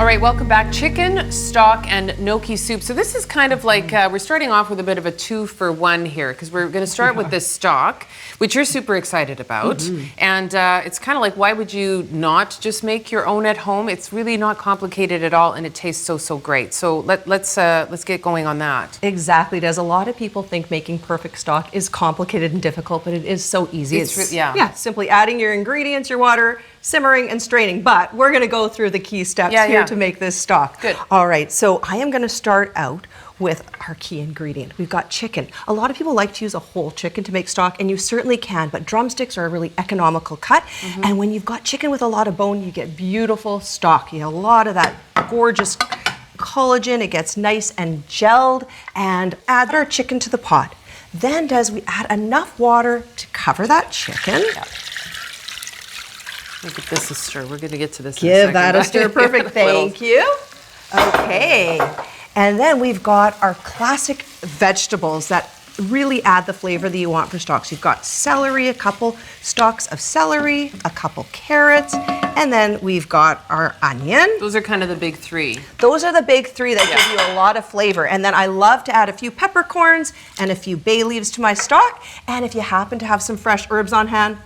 All right, welcome back. Chicken, stock, and gnocchi soup. So this is kind of like, we're starting off with a bit of a 2-for-1 here, because we're going to start with this stock, which you're super excited about. And it's kind of like, why would you not just make your own at home? It's really not complicated at all, and it tastes so great. So let's get going on that. Exactly, Des. A lot of people think making perfect stock is complicated and difficult, but it is so easy. It's simply adding your ingredients, your water, simmering and straining. But we're going to go through the key steps here to make this stock. Good. All right, so I am going to start out with our key ingredient. We've got chicken. A lot of people like to use a whole chicken to make stock, and you certainly can, but drumsticks are a really economical cut. And when you've got chicken with a lot of bone, you get beautiful stock. You have a lot of that gorgeous collagen. It gets nice and gelled. And add our chicken to the pot. Then, Des, we add enough water to cover that chicken. Give this a stir. We're going to get to this in a Give second. that a stir. Perfect. Thank you. Okay. And then we've got our classic vegetables that really add the flavor that you want for stock. So you've got celery, a couple stalks of celery, a couple carrots, and then we've got our onion. Those are kind of the big three. Those are the big three that give you a lot of flavor. And then I love to add a few peppercorns and a few bay leaves to my stock. And if you happen to have some fresh herbs on hand,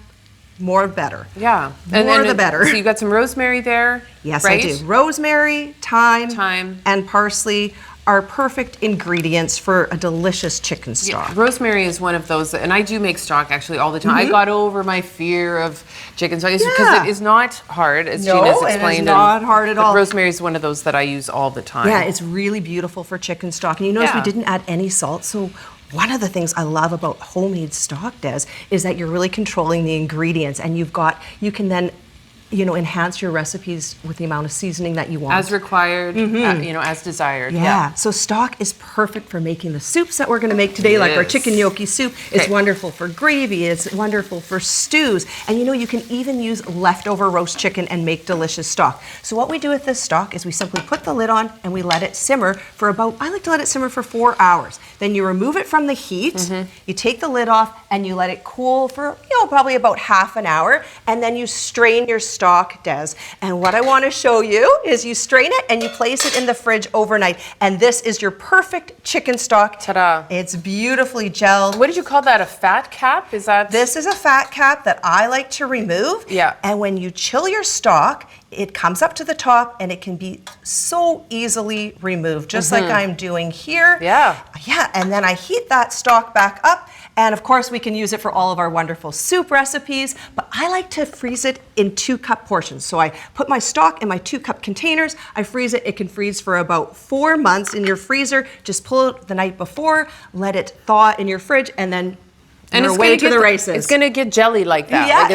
more better. Yeah. More the better. So you've got some rosemary there. Yes, right? I do. Rosemary, thyme, and parsley are perfect ingredients for a delicious chicken stock. Yeah, rosemary is one of those, and I do make stock actually all the time. I got over my fear of chicken stock because it is not hard, as Gina's explained. It is not hard at all. Rosemary is one of those that I use all the time. Yeah, it's really beautiful for chicken stock. And you notice we didn't add any salt, so one of the things I love about homemade stock, Des, is that you're really controlling the ingredients, and you can then enhance your recipes with the amount of seasoning that you want. As required, as desired. Yeah, so stock is perfect for making the soups that we're going to make today, like our chicken gnocchi soup. It's wonderful for gravy, it's wonderful for stews, and you can even use leftover roast chicken and make delicious stock. So what we do with this stock is we simply put the lid on and we let it simmer for I like to let it simmer for 4 hours. Then you remove it from the heat, you take the lid off, and you let it cool for, probably about half an hour, and then you strain your stock, Des. And what I want to show you is you strain it and you place it in the fridge overnight. And this is your perfect chicken stock. Ta-da. It's beautifully gelled. What did you call that, a fat cap? Is that? This is a fat cap that I like to remove. Yeah. And when you chill your stock, it comes up to the top and it can be so easily removed, just like I'm doing here. Yeah. Yeah, and then I heat that stock back up. And of course, we can use it for all of our wonderful soup recipes, but I like to freeze it in 2-cup portions. So I put my stock in my 2-cup containers, I freeze it. It can freeze for about 4 months in your freezer. Just pull it the night before, let it thaw in your fridge, and then you're away to the races. It's going to get jelly like that. Yeah,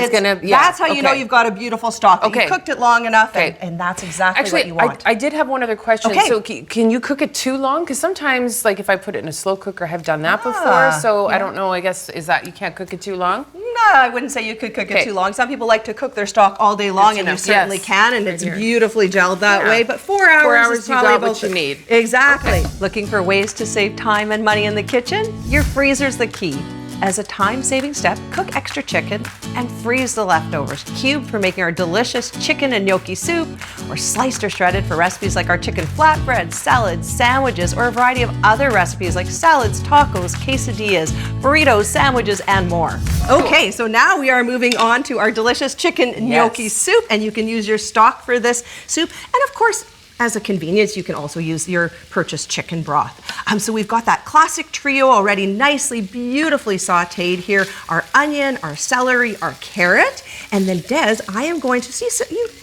that's how you know you've got a beautiful stock. You cooked it long enough, and that's exactly what you want. I did have one other question. So can you cook it too long? Because sometimes, like if I put it in a slow cooker, I have done that before. So I don't know, I guess, is that you can't cook it too long? No, I wouldn't say you could cook it too long. Some people like to cook their stock all day long, and you certainly can, and it's beautifully gelled that way. But 4 hours is probably about what you need. Exactly. Looking for ways to save time and money in the kitchen? Your freezer's the key. As a time-saving step, cook extra chicken and freeze the leftovers. Cubed for making our delicious chicken and gnocchi soup, or sliced or shredded for recipes like our chicken flatbread, salads, sandwiches, or a variety of other recipes like salads, tacos, quesadillas, burritos, sandwiches, and more. Okay, so now we are moving on to our delicious chicken gnocchi soup, and you can use your stock for this soup. And of course, as a convenience, you can also use your purchased chicken broth. So we've got that classic trio already nicely, beautifully sauteed here. Our onion, our celery, our carrot. And then Des, I am going to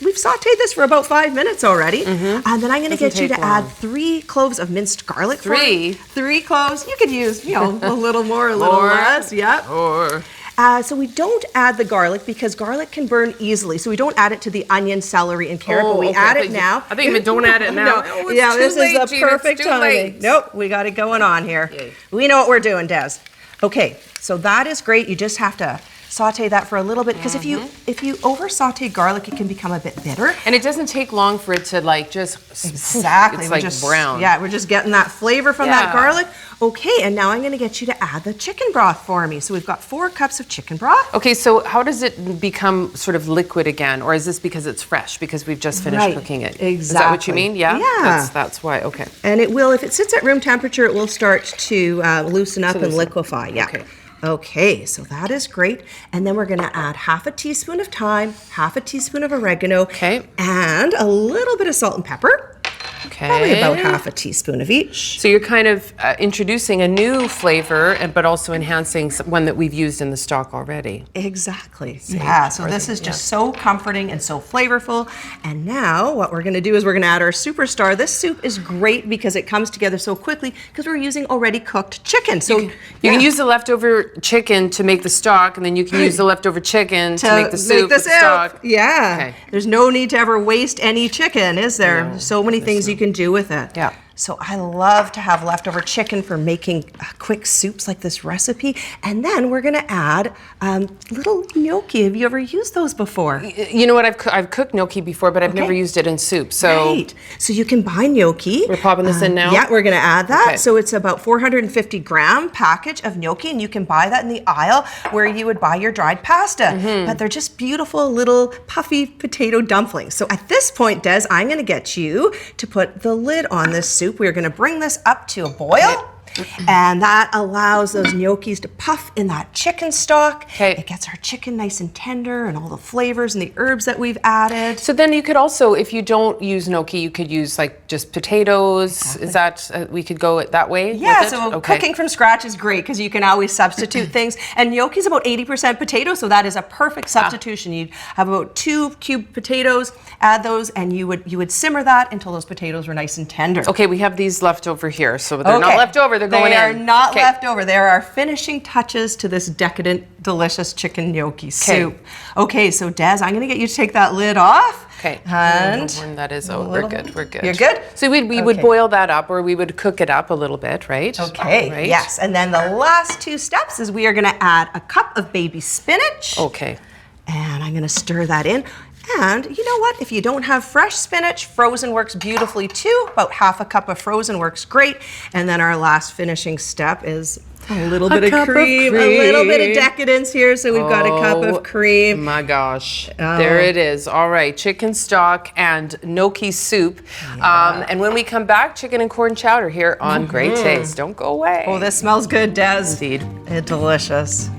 we've sauteed this for about 5 minutes already. And then I'm going to get you to add 3 cloves of minced garlic. 3? 3 cloves. You could use, a little more, a little less. Yep. So we don't add the garlic because garlic can burn easily. So we don't add it to the onion, celery, and carrot, but we add it now. I think you meant don't add it now. No, this is the perfect timing. Nope, we got it going on here. We know what we're doing, Des. Okay, so that is great. You just have to saute that for a little bit, because if you over saute garlic, it can become a bit bitter. And it doesn't take long for it to like just Exactly. It's like brown. Yeah, we're just getting that flavor from that garlic. Okay, and now I'm going to get you to add the chicken broth for me. So we've got 4 cups of chicken broth. Okay, so how does it become sort of liquid again, or is this because it's fresh because we've just finished cooking it? Exactly. Is that what you mean? Yeah. Yeah. That's why. Okay. And it will, if it sits at room temperature, it will start to loosen up and liquefy. Yeah. Okay. Okay, so that is great. And then we're going to add half a teaspoon of thyme, half a teaspoon of oregano, and a little bit of salt and pepper. Okay. Probably about half a teaspoon of each. So you're kind of introducing a new flavor, but also enhancing one that we've used in the stock already. Exactly. Yeah, so this is just so comforting and so flavorful. And now what we're going to do is we're going to add our superstar. This soup is great because it comes together so quickly because we're using already cooked chicken. So you can use the leftover chicken to make the stock, and then you can use the leftover chicken to make the soup with the stock. Yeah. Okay. There's no need to ever waste any chicken, is there? No, so many things you can do with it. Yeah. So I love to have leftover chicken for making quick soups like this recipe. And then we're going to add little gnocchi. Have you ever used those before? You know what? I've cooked gnocchi before, but I've never used it in soup. So Right. So you can buy gnocchi. We're popping this in now? Yeah, we're going to add that. Okay. So it's about 450-gram package of gnocchi, and you can buy that in the aisle where you would buy your dried pasta. But they're just beautiful little puffy potato dumplings. So at this point, Des, I'm going to get you to put the lid on this soup. We're going to bring this up to a boil. And that allows those gnocchis to puff in that chicken stock. Okay. It gets our chicken nice and tender and all the flavors and the herbs that we've added. So then you could also, if you don't use gnocchi, you could use like just potatoes. Exactly. Is that, we could go it that way? Yeah, with it? so cooking from scratch is great because you can always substitute things. And gnocchi is about 80% potato, so that is a perfect substitution. You'd have about 2 cubed potatoes, add those, and you would simmer that until those potatoes were nice and tender. Okay, we have these left over here, so they're not left over. They're going in. They are not left over. They are our finishing touches to this decadent, delicious chicken gnocchi soup. Okay, so Des, I'm going to get you to take that lid off. Okay. And when that is, we're good. We're good. You're good? So we would boil that up, or we would cook it up a little bit, right? Okay. Right? Yes. And then the last 2 steps is we are going to add a cup of baby spinach. Okay. And I'm going to stir that in. And you know what? If you don't have fresh spinach, frozen works beautifully too. About half a cup of frozen works great. And then our last finishing step is a little bit of cream, a little bit of decadence here. So we've got a cup of cream. My gosh, there it is. All right, chicken stock and gnocchi soup. Yeah. And when we come back, chicken and corn chowder here on Great Taste. Don't go away. Oh, this smells good, Des. Indeed. It's delicious.